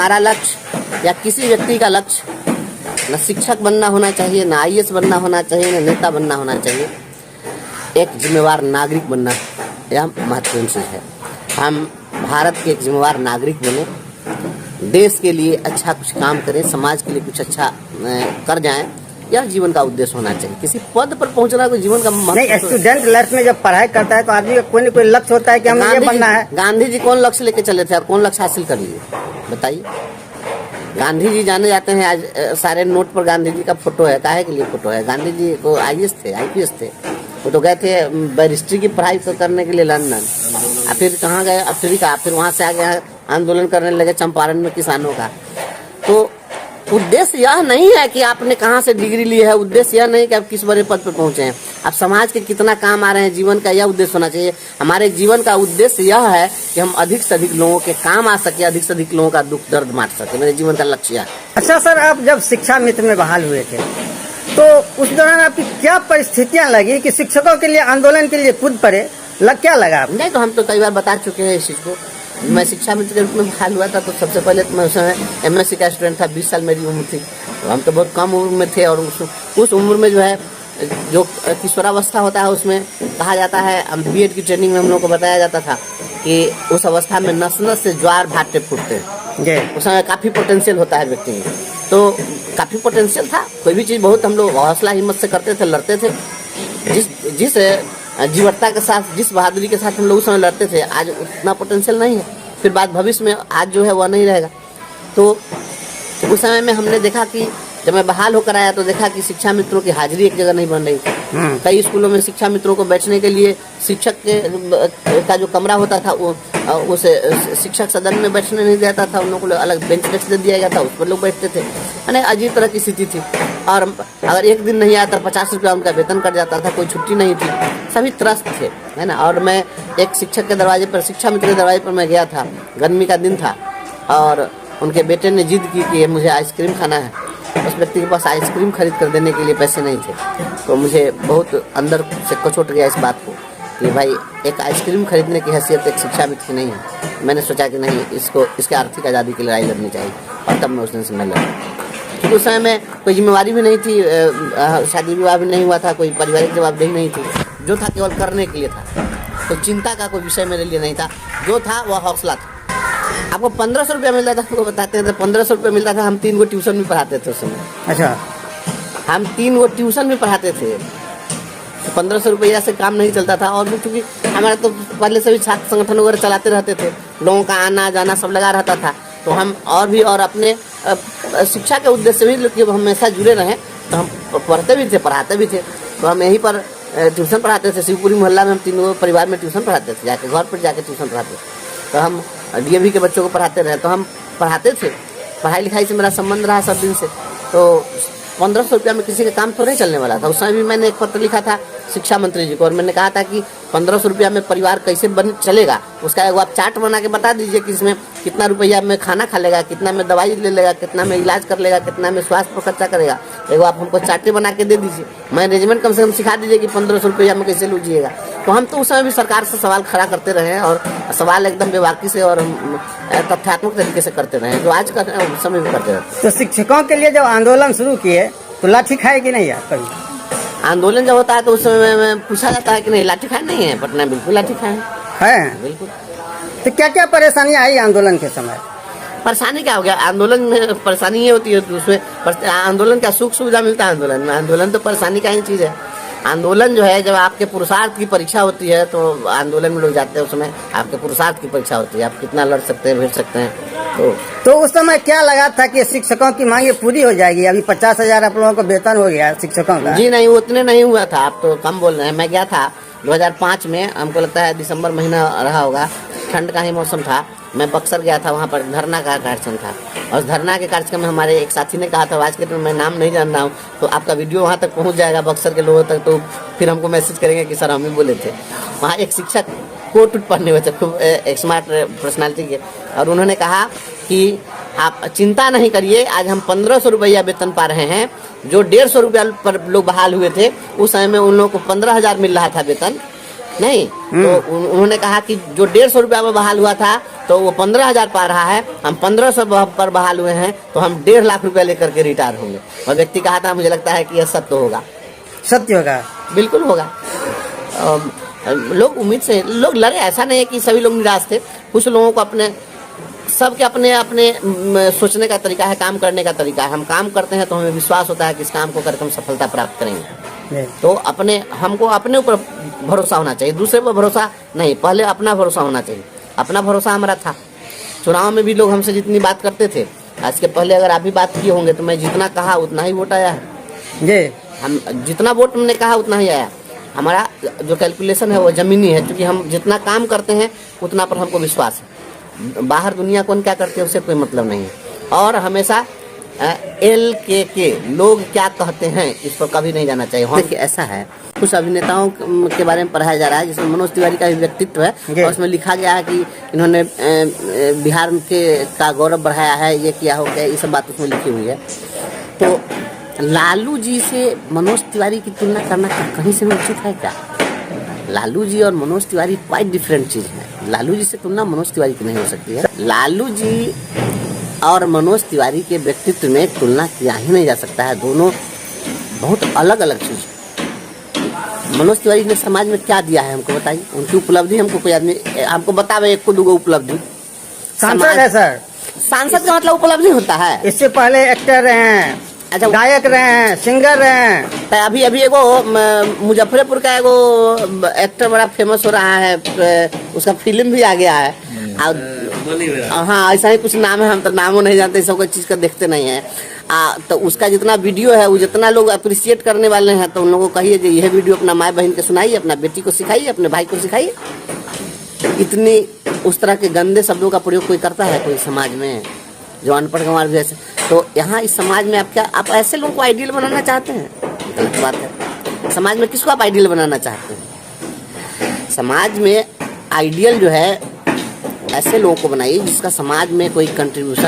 हमारा लक्ष्य या किसी व्यक्ति का लक्ष्य न शिक्षक बनना होना चाहिए, न IAS बनना होना चाहिए, न नेता बनना होना चाहिए। एक जिम्मेवार नागरिक बनना यह महत्वपूर्ण चीज़ है। हम भारत के एक जिम्मेवार नागरिक बने, देश के लिए अच्छा कुछ काम करें, समाज के लिए कुछ अच्छा कर जाएं, यह जीवन का उद्देश्य होना चाहिए। किसी पद पर पहुंचना कोई जीवन का नहीं, स्टूडेंट लाइफ में जब पढ़ाई करता है तो आदमी का कोई न कोई लक्ष्य होता है कि हमें ये बनना है। गांधी जी कौन लक्ष्य लेके चले थे और कौन लक्ष्य हासिल कर लिए, बताइए। गांधी जी जाने जाते हैं, आज सारे नोट पर गांधी जी का फोटो है। काहे के लिए फोटो है? गांधी जी को IAS थे, IPS थे। वो तो गए थे बैरिस्ट्री की पढ़ाई करने के लिए लंदन। फिर कहाँ गए? अफ्रीका। फिर वहाँ से आगे आंदोलन करने लगे चंपारण में किसानों का। तो उद्देश्य यह नहीं है कि आपने कहाँ से डिग्री ली है, उद्देश्य यह नहीं कि आप किस बड़े पद पर पहुंचे हैं, आप समाज के कितना काम आ रहे हैं, जीवन का यह उद्देश्य होना चाहिए। हमारे जीवन का उद्देश्य यह है कि हम अधिक से अधिक लोगों के काम आ सके, अधिक से अधिक लोगों का दुख दर्द बांट सके। मेरे जीवन का लक्ष्य है। अच्छा सर, आप जब शिक्षा मित्र में बहाल हुए थे तो उस दौरान आपकी क्या परिस्थितियां लगी कि शिक्षकों के लिए आंदोलन के लिए कूद पड़े? क्या लगा? नहीं, तो हम तो कई बार बता चुके हैं इस चीज को। मैं शिक्षा मित्र के रूप में बहाल हुआ था तो सबसे पहले तो मैं उस समय MSc का स्टूडेंट था। 20 साल मेरी उम्र थी, तो हम तो बहुत कम उम्र में थे। और उस उम्र में जो है, जो किशोरावस्था होता है, उसमें कहा जाता है, B.Ed की ट्रेनिंग में हम लोग को बताया जाता था कि उस अवस्था में नस नस से ज्वार भाटे फूटते हैं। उस समय काफ़ी पोटेंशियल होता है व्यक्ति में, तो काफ़ी पोटेंशियल था। कोई भी चीज़ बहुत हम लोग हौसला हिम्मत से करते थे, लड़ते थे। जिस जीवटता के साथ, जिस बहादुरी के साथ हम लोग उस समय लड़ते थे, आज उतना पोटेंशियल नहीं है। फिर बात भविष्य में, आज जो है वह नहीं रहेगा। तो उस समय में हमने देखा कि जब मैं बहाल होकर आया तो देखा कि शिक्षा मित्रों की हाजिरी एक जगह नहीं बन रही थी। कई स्कूलों में शिक्षा मित्रों को बैठने के लिए शिक्षक का जो कमरा होता था वो उस शिक्षक सदन में बैठने नहीं देता था। उन लोगों को अलग बेंच डेस्क दे दिया गया था, उस पर लोग बैठते थे। यानी अजीब तरह की स्थिति थी। और अगर एक दिन नहीं आता 50 रुपया उनका वेतन कट जाता था, कोई छुट्टी नहीं थी, सभी त्रस्त थे, है ना। और मैं एक शिक्षक के दरवाजे पर, शिक्षा मित्र के दरवाजे पर मैं गया था, गर्मी का दिन था, और उनके बेटे ने जिद की कि मुझे आइसक्रीम खाना है। उस व्यक्ति के पास आइसक्रीम खरीद कर देने के लिए पैसे नहीं थे। तो मुझे बहुत अंदर से कचोट गया इस बात को कि भाई, एक आइसक्रीम खरीदने की हैसियत एक शिक्षा मित्र की नहीं है। मैंने सोचा कि नहीं, इसको इसके आर्थिक आज़ादी की लड़ाई लड़नी चाहिए। और तब मैं उस दिन से मैं लड़ा, क्योंकि उस समय में कोई जिम्मेवारी भी नहीं थी, शादी विवाह भी नहीं हुआ था, कोई पारिवारिक जवाबदेही नहीं थी। जो था केवल करने के लिए था, तो चिंता का कोई विषय मेरे लिए नहीं था। जो था वह हौसला था। आपको 1500 रुपया मिलता था, आपको बताते हैं, तो 1500 रुपया मिलता था। हम 3 गो ट्यूशन भी पढ़ाते थे उस समय। अच्छा, हम 3 गो ट्यूशन भी पढ़ाते थे, तो 1500 रुपया से काम नहीं चलता था। और भी चूँकि हमारा तो पहले से भी छात्र संगठन वगैरह चलाते रहते थे, लोगों का आना जाना सब लगा रहता था। तो हम और अपने शिक्षा के उद्देश्य भी कि हमेशा जुड़े रहें, तो हम पढ़ते भी थे, पढ़ाते भी थे। तो हम यहीं पर ट्यूशन पढ़ाते थे। शिवपुरी मोहल्ला में हम 3 परिवार में ट्यूशन पढ़ाते थे, जाके घर पर जाके ट्यूशन पढ़ाते थे। तो हम DAV के बच्चों को पढ़ाते रहे, तो हम पढ़ाते थे। पढ़ाई लिखाई से मेरा संबंध रहा सब दिन से। तो 1500 रुपया में किसी का काम तो नहीं चलने वाला था। उस समय भी मैंने एक पत्र लिखा था शिक्षा मंत्री जी को, और मैंने कहा था कि 1500 रुपया में परिवार कैसे बन चलेगा, उसका एक आप चार्ट बना के बता दीजिए कि इसमें कितना रुपया में खाना खा लेगा, कितना में दवाई ले लेगा, कितना में इलाज कर लेगा, कितना में स्वास्थ्य पर खर्चा करेगा। एक आप हमको चार्ट बना के दे दीजिए, मैनेजमेंट कम से कम सिखा दीजिए कि 1500 रुपया में कैसे लूजिएगा। तो हम तो उस समय भी सरकार से सवाल खड़ा करते रहे, और सवाल एकदम बेबाकी से और तथ्यात्मक तरीके से करते रहे, जो आज का समय भी करते रहते। तो शिक्षकों के लिए जब आंदोलन शुरू किए तो लाठी खाए कि नहीं यार? कभी आंदोलन जब होता है तो उस समय में पूछा जाता है कि नहीं लाठी खाए? नहीं है, पटना बिल्कुल लाठी खाए है, बिल्कुल। तो क्या क्या परेशानी आई आंदोलन के समय? परेशानी क्या हो गया? आंदोलन में परेशानी ये होती है, तो उसमें आंदोलन का सुख सुविधा मिलता है आंदोलन में। आंदोलन तो परेशानी का ही चीज़ है। आंदोलन जो है, जब आपके पुरुषार्थ की परीक्षा होती है तो आंदोलन में लोग जाते हैं। उस समय आपके पुरुषार्थ की परीक्षा होती है, आप कितना लड़ सकते हैं, भिड़ सकते हैं। तो उस समय क्या लगा था कि शिक्षकों की मांगे पूरी हो जाएगी? अभी 50,000 आप लोगों को वेतन हो गया शिक्षकों का। जी नहीं, उतने नहीं हुआ था, आप तो कम बोल रहे हैं। मैं गया था 2005 में, हमको लगता है दिसंबर महीना रहा होगा, ठंड का ही मौसम था। मैं बक्सर गया था, वहाँ पर धरना का कार्यक्रम था। और धरना के कार्यक्रम में हमारे एक साथी ने कहा था, आज के दिन मैं नाम नहीं जान रहा हूँ, तो आपका वीडियो वहाँ तक पहुँच जाएगा बक्सर के लोगों तक, तो फिर हमको मैसेज करेंगे कि सर हम ही बोले थे। वहाँ एक शिक्षक कोट उठ पढ़ने हुए थे, खूब एक स्मार्ट पर्सनालिटी के, और उन्होंने कहा कि आप चिंता नहीं करिए, आज हम 1500 रुपया वेतन पा रहे हैं। जो 150 रुपया पर लोग बहाल हुए थे, उस समय में उन लोगों को 15,000 मिल रहा था वेतन। नहीं, तो उन्होंने कहा कि जो 150 रुपया में बहाल हुआ था तो वो 15,000 पा रहा है, हम 1500 पर बहाल हुए हैं, तो हम 1.5 लाख रुपया लेकर के रिटायर होंगे। और व्यक्ति कहा था मुझे लगता है कि यह सत्य होगा। सत्य होगा, बिल्कुल होगा। लोग उम्मीद से लोग लड़े, ऐसा नहीं है कि सभी लोग निराश थे। कुछ लोगों को अपने सबके अपने अपने सोचने का तरीका है, काम करने का तरीका है। हम काम करते हैं तो हमें विश्वास होता है कि इस काम को करके हम सफलता प्राप्त करेंगे। तो हमको अपने ऊपर भरोसा होना चाहिए, दूसरे पर भरोसा नहीं। पहले अपना भरोसा होना चाहिए। अपना भरोसा हमारा था। चुनाव में भी लोग हमसे जितनी बात करते थे, आज के पहले अगर आप भी बात किए होंगे तो मैं जितना कहा उतना ही वोट आया है। हम जितना वोट हमने कहा उतना ही आया। हमारा जो कैलकुलेशन है वो जमीनी है, क्योंकि हम जितना काम करते हैं उतना पर हमको विश्वास है। बाहर दुनिया कौन क्या करते हैं उससे कोई मतलब नहीं है। और हमेशा LKK लोग क्या कहते हैं इस पर कभी नहीं जाना चाहिए। देखिए ऐसा है, कुछ अभिनेताओं के बारे में पढ़ाया जा रहा है, जिसमें मनोज तिवारी का भी व्यक्तित्व है और उसमें लिखा गया है कि इन्होंने बिहार का गौरव बढ़ाया है, ये किया हो गया, ये सब बात उसमें लिखी हुई है। तो लालू जी से मनोज तिवारी की तुलना करना कहीं से भी उचित है क्या? लालू जी और मनोज तिवारी क्वाइट डिफरेंट चीज है। लालू जी से तुलना मनोज तिवारी की नहीं हो सकती है। लालू जी और मनोज तिवारी के व्यक्तित्व में तुलना किया ही नहीं जा सकता है। दोनों बहुत अलग अलग चीज है। मनोज तिवारी ने समाज में क्या दिया है हमको बताइए, उनकी उपलब्धि हमको कोई आदमी हमको बतावे, एक को दूगो उपलब्धि। सांसद है सर, सांसद का मतलब उपलब्धि होता है। इससे पहले एक्टर रहे हैं, अच्छा, गायक रहे हैं, सिंगर रहे हैं। तो अभी एगो मुजफ्फरपुर का एगो एक्टर बड़ा फेमस हो रहा है, उसका फिल्म भी आ गया है। हाँ, ऐसा ही कुछ नाम है, हम तो नामों नहीं जानते, सब चीज का देखते नहीं है। तो उसका जितना वीडियो है वो जितना लोग अप्रिशिएट करने वाले हैं, तो उन लोगों को कहिए कि यह वीडियो अपना माँ बहन के सुनाइए, अपना बेटी को सिखाइए, अपने भाई को सिखाइए। इतनी उस तरह के गंदे शब्दों का प्रयोग कोई करता है कोई समाज में, जो अनपढ़ गंवार भी ऐसे। तो यहाँ इस समाज में आप ऐसे लोगों को आइडियल बनाना चाहते हैं, गलत बात है। समाज में किसको आप आइडियल बनाना चाहते हैं? समाज में आइडियल जो है ऐसे लोगों को बनाइए जिसका समाज में कोई कंट्रीब्यूशन